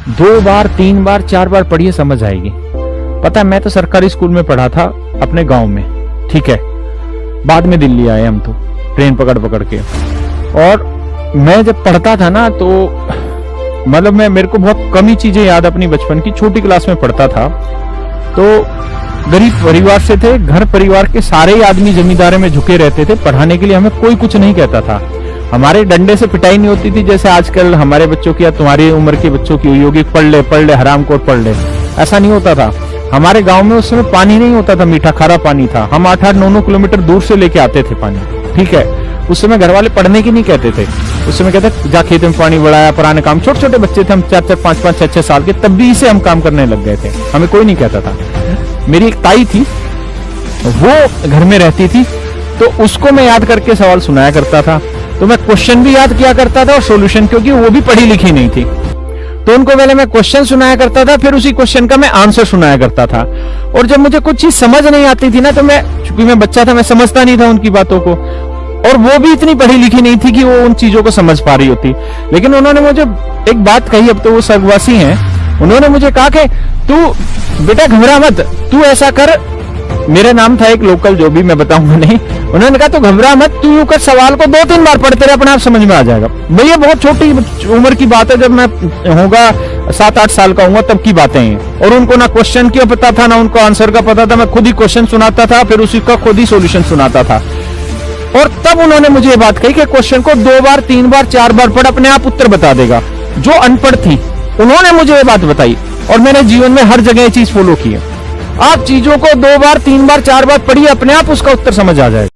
2 बार 3 बार 4 बार पढ़िए समझ आएगी। पता है, मैं तो सरकारी स्कूल में पढ़ा था अपने गांव में, ठीक है। बाद में दिल्ली आए हम तो ट्रेन पकड़ पकड़ के। और मैं जब पढ़ता था ना तो मतलब मेरे को बहुत कम ही चीजें याद अपनी बचपन की। छोटी क्लास में पढ़ता था तो गरीब परिवार से थे, घर परिवार के सारे ही आदमी जमींदारी में झुके रहते थे, पढ़ाने के लिए हमें कोई कुछ नहीं कहता था। हमारे डंडे से पिटाई नहीं होती थी जैसे आजकल हमारे बच्चों की या तुम्हारी उम्र के बच्चों की हुई होगी, पढ़ ले हरामखोर पढ़ ले, ऐसा नहीं होता था। हमारे गांव में उस समय पानी नहीं होता था, मीठा खारा पानी था। हम 8-8 9-9 किलोमीटर दूर से लेके आते थे पानी, ठीक है। उस समय घर वाले पढ़ने की नहीं कहते थे, उस समय कहते जा खेत में पानी बढ़ाया, पुराने काम। छोटे छोटे बच्चे थे हम, 4-4 5-5 6-6 साल के, तब भी से हम काम करने लग गए थे, हमें कोई नहीं कहता था। मेरी एक ताई थी, वो घर में रहती थी, तो उसको मैं याद करके सवाल सुनाया करता था। तो मैं क्वेश्चन भी याद किया करता था और सॉल्यूशन, क्योंकि वो भी पढ़ी लिखी नहीं थी। तो उनको पहले मैं क्वेश्चन सुनाया करता था, फिर उसी क्वेश्चन का मैं आंसर सुनाया करता था। और जब मुझे कुछ चीज समझ नहीं आती थी ना, तो चूंकि मैं बच्चा था, मैं समझता नहीं था उनकी बातों को, और वो भी इतनी पढ़ी लिखी नहीं थी कि वो उन चीजों को समझ पा रही होती। लेकिन उन्होंने मुझे एक बात कही, अब तो वो स्वर्गवासी हैं, उन्होंने मुझे कहा कि तू बेटा घबरा मत, तू ऐसा कर। मेरा नाम था एक लोकल, जो भी मैं बताऊंगा नहीं। उन्होंने कहा तू घबरा मत, तू यूं कर, सवाल को 2-3 बार पढ़ते रहे, अपने आप समझ में आ जाएगा। भैया बहुत छोटी उम्र की बात है, जब मैं होगा 7-8 साल का हूँ तब की बातें हैं। और उनको ना क्वेश्चन क्यों पता था, ना उनको आंसर का पता था। मैं खुद ही क्वेश्चन सुनाता था, फिर उसी का खुद ही सोल्यूशन सुनाता था। और तब उन्होंने मुझे ये बात कही कि क्वेश्चन को 2 बार 3 बार 4 बार पढ़, अपने आप उत्तर बता देगा। जो अनपढ़ थी उन्होंने मुझे ये बात बताई, और मैंने जीवन में हर जगह ये चीज फॉलो की है। आप चीजों को 2 बार 3 बार 4 बार पढ़िए, अपने आप उसका उत्तर समझ आ जाएगा।